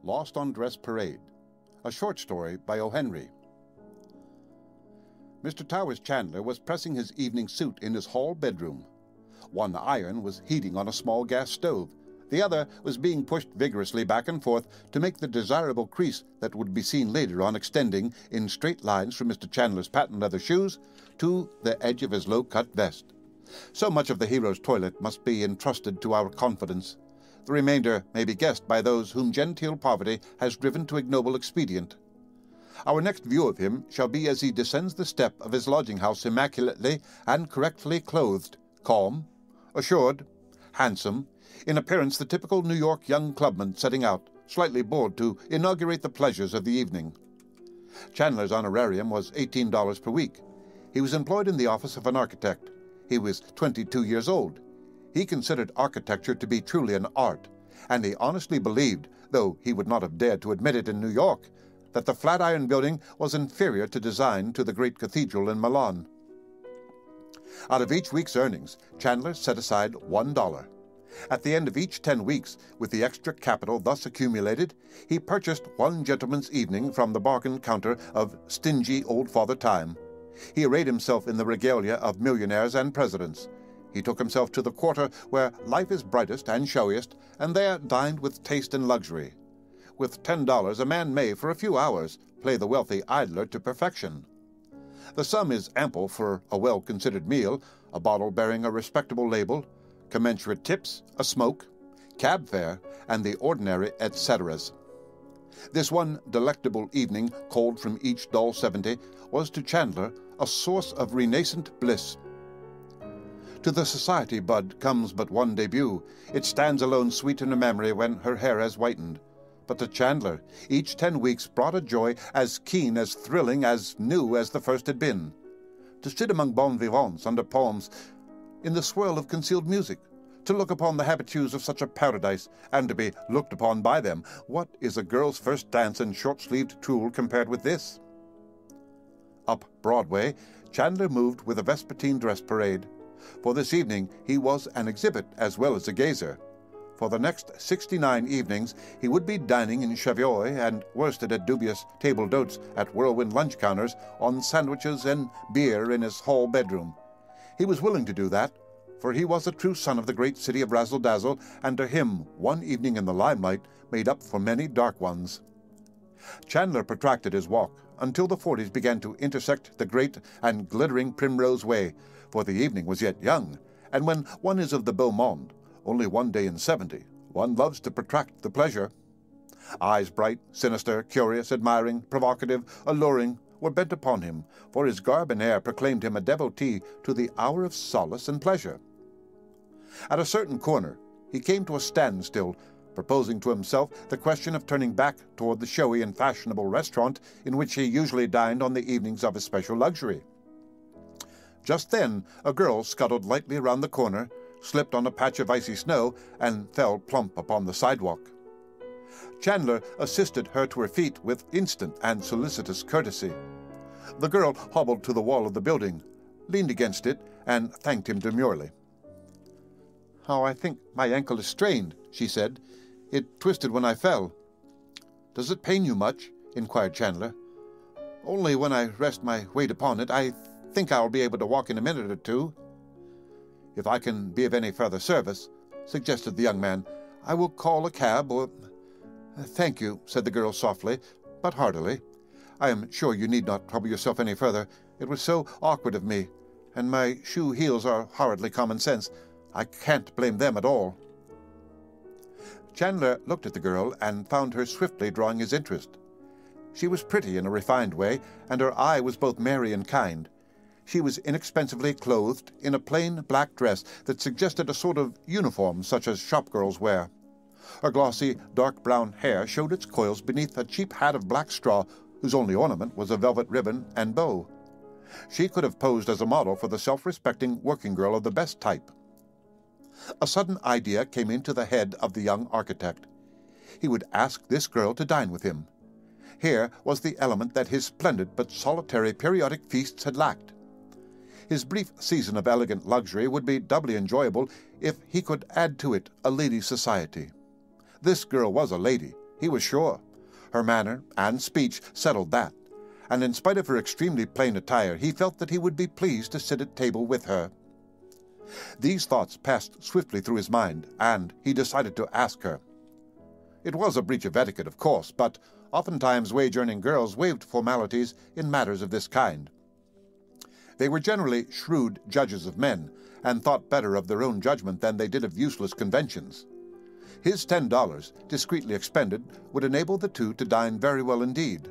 Lost on Dress Parade, a short story by O. Henry. Mr. Towers Chandler was pressing his evening suit in his hall bedroom. One iron was heating on a small gas stove. The other was being pushed vigorously back and forth to make the desirable crease that would be seen later on extending in straight lines from Mr. Chandler's patent leather shoes to the edge of his low-cut vest. So much of the hero's toilet must be entrusted to our confidence. The remainder may be guessed by those whom genteel poverty has driven to ignoble expedient. Our next view of him shall be as he descends the step of his lodging-house immaculately and correctly clothed, calm, assured, handsome, in appearance the typical New York young clubman setting out, slightly bored, to inaugurate the pleasures of the evening. Chandler's honorarium was $18 per week. He was employed in the office of an architect. He was 22 years old. He considered architecture to be truly an art, and he honestly believed, though he would not have dared to admit it in New York, that the Flatiron Building was inferior to design to the great cathedral in Milan. Out of each week's earnings, Chandler set aside $1. At the end of each 10 weeks, with the extra capital thus accumulated, he purchased one gentleman's evening from the bargain counter of stingy old Father Time. He arrayed himself in the regalia of millionaires and presidents. He took himself to the quarter where life is brightest and showiest, and there dined with taste and luxury. With $10 a man may, for a few hours, play the wealthy idler to perfection. The sum is ample for a well-considered meal, a bottle bearing a respectable label, commensurate tips, a smoke, cab fare, and the ordinary et ceteras. This one delectable evening, culled from each dull 70, was to Chandler a source of renascent bliss. To the society bud comes but one debut. It stands alone sweet in her memory when her hair has whitened. But to Chandler, each 10 weeks brought a joy as keen, as thrilling, as new as the first had been. To sit among bon vivants under palms, in the swirl of concealed music, to look upon the habitués of such a paradise, and to be looked upon by them, what is a girl's first dance in short-sleeved tulle compared with this? Up Broadway, Chandler moved with a vespertine dress parade. For this evening he was an exhibit as well as a gazer. For the next 69 evenings he would be dining in cheviot and worsted at dubious table d'hôtes at whirlwind lunch counters on sandwiches and beer in his hall bedroom. He was willing to do that, for he was a true son of the great city of razzle-dazzle, and to him one evening in the limelight made up for many dark ones. Chandler protracted his walk until the 40s began to intersect the great and glittering Primrose Way, for the evening was yet young, and when one is of the beau monde, only one day in 70, one loves to protract the pleasure. Eyes bright, sinister, curious, admiring, provocative, alluring, were bent upon him, for his garb and air proclaimed him a devotee to the hour of solace and pleasure. At a certain corner he came to a standstill, proposing to himself the question of turning back toward the showy and fashionable restaurant in which he usually dined on the evenings of his special luxury. Just then a girl scuttled lightly around the corner, slipped on a patch of icy snow, and fell plump upon the sidewalk. Chandler assisted her to her feet with instant and solicitous courtesy. The girl hobbled to the wall of the building, leaned against it, and thanked him demurely. "Oh, I think my ankle is strained," she said. "It twisted when I fell." "Does it pain you much?" inquired Chandler. "Only when I rest my weight upon it. I think I'll be able to walk in a minute or two." "If I can be of any further service," suggested the young man, "I will call a cab or—" "Thank you," said the girl softly, but heartily. "I am sure you need not trouble yourself any further. It was so awkward of me, and my shoe heels are horridly common sense. I can't blame them at all." Chandler looked at the girl and found her swiftly drawing his interest. She was pretty in a refined way, and her eye was both merry and kind. She was inexpensively clothed in a plain black dress that suggested a sort of uniform such as shopgirls wear. Her glossy, dark brown hair showed its coils beneath a cheap hat of black straw, whose only ornament was a velvet ribbon and bow. She could have posed as a model for the self-respecting working girl of the best type. A sudden idea came into the head of the young architect. He would ask this girl to dine with him. Here was the element that his splendid but solitary periodic feasts had lacked. His brief season of elegant luxury would be doubly enjoyable if he could add to it a lady's society. This girl was a lady, He was sure. Her manner and speech settled that, and in spite of her extremely plain attire, he felt that he would be pleased to sit at table with her. These thoughts passed swiftly through his mind, and he decided to ask her. It was a breach of etiquette, of course, but oftentimes wage-earning girls waived formalities in matters of this kind. They were generally shrewd judges of men, and thought better of their own judgment than they did of useless conventions. His $10, discreetly expended, would enable the two to dine very well indeed.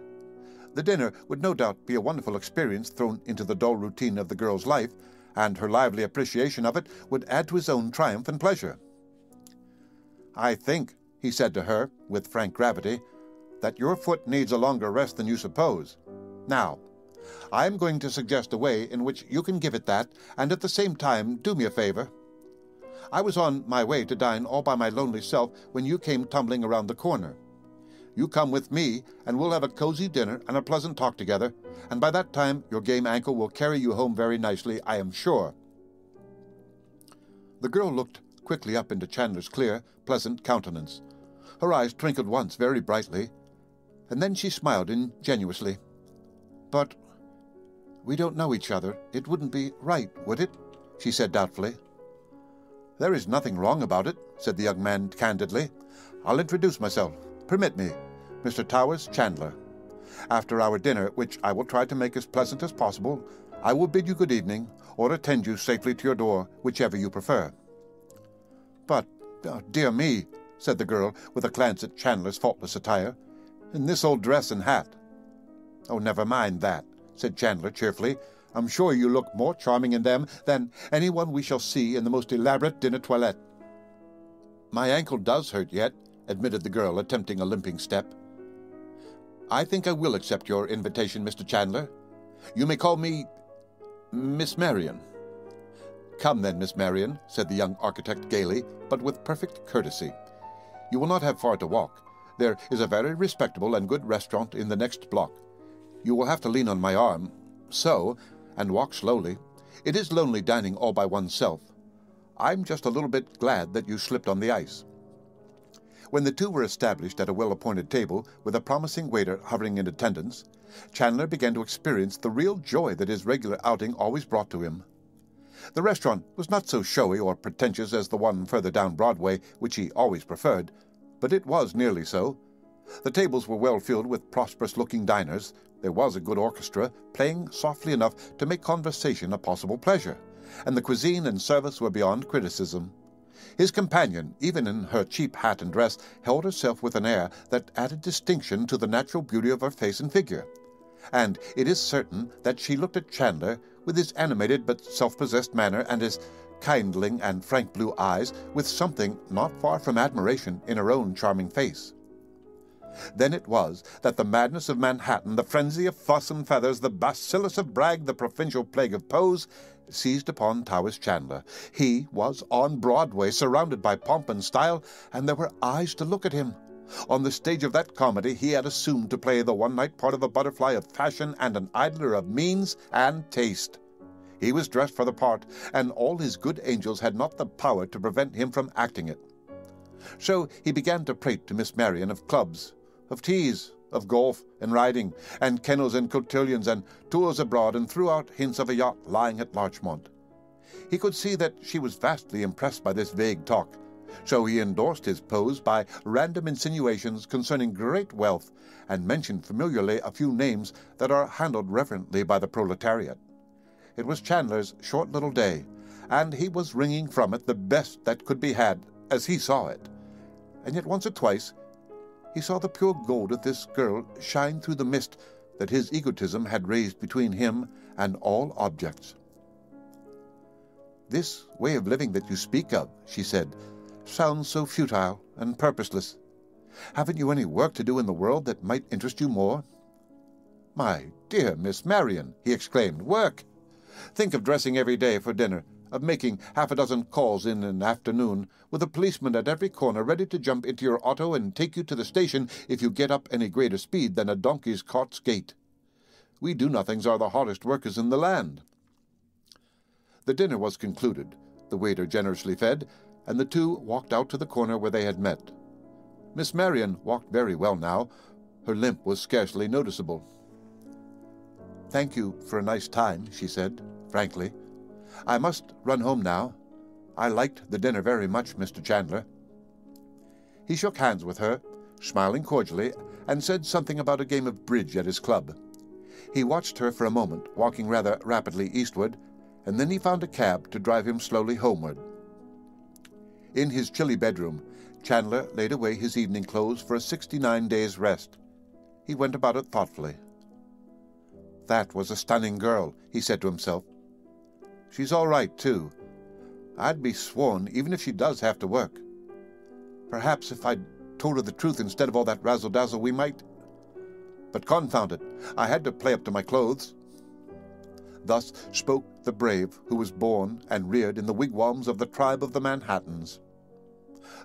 The dinner would no doubt be a wonderful experience thrown into the dull routine of the girl's life, and her lively appreciation of it would add to his own triumph and pleasure. "I think," he said to her, with frank gravity, "that your foot needs a longer rest than you suppose. Now, I am going to suggest a way in which you can give it that, and at the same time do me a favor. I was on my way to dine all by my lonely self when you came tumbling around the corner. You come with me, and we'll have a cozy dinner and a pleasant talk together, and by that time your game ankle will carry you home very nicely, I am sure." The girl looked quickly up into Chandler's clear, pleasant countenance. Her eyes twinkled once very brightly, and then she smiled ingenuously. "But we don't know each other. It wouldn't be right, would it?" she said doubtfully. "There is nothing wrong about it," said the young man candidly. "I'll introduce myself. Permit me. Mr. Towers Chandler. After our dinner, which I will try to make as pleasant as possible, I will bid you good evening, or attend you safely to your door, whichever you prefer." "But, dear me," said the girl, with a glance at Chandler's faultless attire, "in this old dress and hat." "Oh, never mind that," said Chandler cheerfully. "I'm sure you look more charming in them than anyone we shall see in the most elaborate dinner toilette." "My ankle does hurt yet," admitted the girl, attempting a limping step. "I think I will accept your invitation, Mr. Chandler. You may call me Miss Marion." "Come then, Miss Marion," said the young architect gaily, but with perfect courtesy. "You will not have far to walk. There is a very respectable and good restaurant in the next block. You will have to lean on my arm, so, and walk slowly. It is lonely dining all by oneself. I'm just a little bit glad that you slipped on the ice." When the two were established at a well-appointed table, with a promising waiter hovering in attendance, Chandler began to experience the real joy that his regular outing always brought to him. The restaurant was not so showy or pretentious as the one further down Broadway, which he always preferred, but it was nearly so. The tables were well filled with prosperous-looking diners. There was a good orchestra, playing softly enough to make conversation a possible pleasure, and the cuisine and service were beyond criticism. His companion, even in her cheap hat and dress, held herself with an air that added distinction to the natural beauty of her face and figure, and it is certain that she looked at Chandler, with his animated but self-possessed manner and his kindling and frank blue eyes, with something not far from admiration in her own charming face. Then it was that the madness of Manhattan, the frenzy of fuss and feathers, the bacillus of brag, the provincial plague of pose, seized upon Towers Chandler. He was on Broadway, surrounded by pomp and style, and there were eyes to look at him. On the stage of that comedy he had assumed to play the one-night part of a butterfly of fashion and an idler of means and taste. He was dressed for the part, and all his good angels had not the power to prevent him from acting it. So he began to prate to Miss Marion of clubs, of teas, of golf and riding, and kennels and cotillons, and tours abroad, and threw out hints of a yacht lying at Larchmont. He could see that she was vastly impressed by this vague talk, so he endorsed his pose by random insinuations concerning great wealth, and mentioned familiarly a few names that are handled reverently by the proletariat. It was Chandler's short little day, and he was wringing from it the best that could be had, as he saw it. And yet once or twice he saw the pure gold of this girl shine through the mist that his egotism had raised between him and all objects. "This way of living that you speak of," she said, "sounds so futile and purposeless. Haven't you any work to do in the world that might interest you more?" "My dear Miss Marion," he exclaimed, "work! Think of dressing every day for dinner, of making half a dozen calls in an afternoon, with a policeman at every corner ready to jump into your auto and take you to the station if you get up any greater speed than a donkey's cart's gait. We do-nothings are the hardest workers in the land." The dinner was concluded, the waiter generously fed, and the two walked out to the corner where they had met. Miss Marion walked very well now. Her limp was scarcely noticeable. "Thank you for a nice time," she said, frankly. "I must run home now. I liked the dinner very much, Mr. Chandler." He shook hands with her, smiling cordially, and said something about a game of bridge at his club. He watched her for a moment, walking rather rapidly eastward, and then he found a cab to drive him slowly homeward. In his chilly bedroom, Chandler laid away his evening clothes for a 69 days' rest. He went about it thoughtfully. "That was a stunning girl," he said to himself. "She's all right, too. I'd be sworn, even if she does have to work. Perhaps if I'd told her the truth instead of all that razzle-dazzle, we might... But confound it, I had to play up to my clothes." Thus spoke the brave who was born and reared in the wigwams of the tribe of the Manhattans.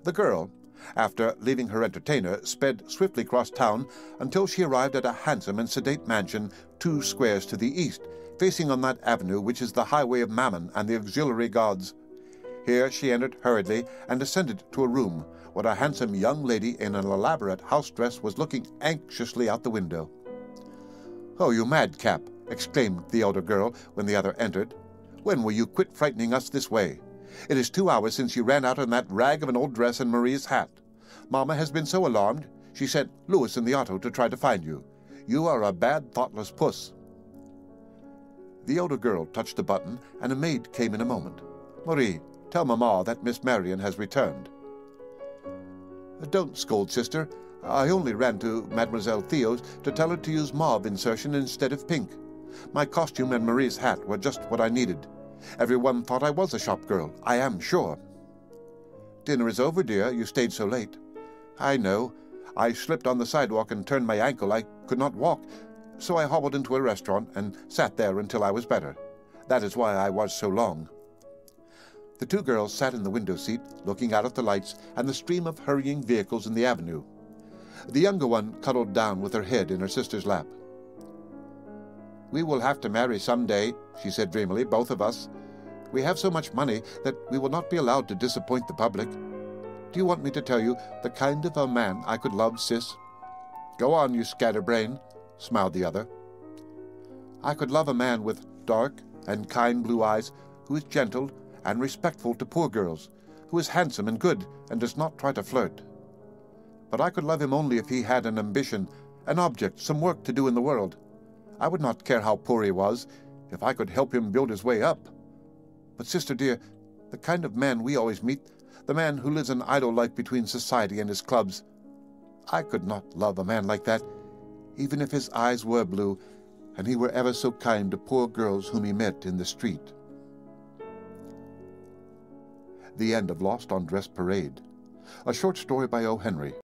The girl, after leaving her entertainer, sped swiftly across town until she arrived at a handsome and sedate mansion 2 squares to the east, facing on that avenue which is the highway of Mammon and the auxiliary gods. Here she entered hurriedly and ascended to a room where a handsome young lady in an elaborate house dress was looking anxiously out the window. "Oh, you madcap!" exclaimed the elder girl when the other entered. "When will you quit frightening us this way? It is 2 hours since you ran out in that rag of an old dress and Maria's hat. Mamma has been so alarmed, she sent Louis in the auto to try to find you. You are a bad, thoughtless puss." The elder girl touched a button, and a maid came in a moment. "Marie, tell Mamma that Miss Marion has returned." "Don't scold, sister. I only ran to Mademoiselle Theo's to tell her to use mauve insertion instead of pink. My costume and Marie's hat were just what I needed. Everyone thought I was a shop girl, I am sure." "Dinner is over, dear. You stayed so late." "I know. I slipped on the sidewalk and turned my ankle. I could not walk, so I hobbled into a restaurant and sat there until I was better. That is why I was so long." The 2 girls sat in the window seat, looking out at the lights and the stream of hurrying vehicles in the avenue. The younger one cuddled down with her head in her sister's lap. "We will have to marry some day," she said dreamily, "both of us. We have so much money that we will not be allowed to disappoint the public. Do you want me to tell you the kind of a man I could love, sis?" "Go on, you scatterbrain," smiled the other. "I could love a man with dark and kind blue eyes, who is gentle and respectful to poor girls, who is handsome and good and does not try to flirt. But I could love him only if he had an ambition, an object, some work to do in the world. I would not care how poor he was, if I could help him build his way up. But, sister dear, the kind of man we always meet, the man who lives an idle life between society and his clubs, I could not love a man like that, even if his eyes were blue, and he were ever so kind to poor girls whom he met in the street." The end of Lost on Dress Parade. A short story by O. Henry.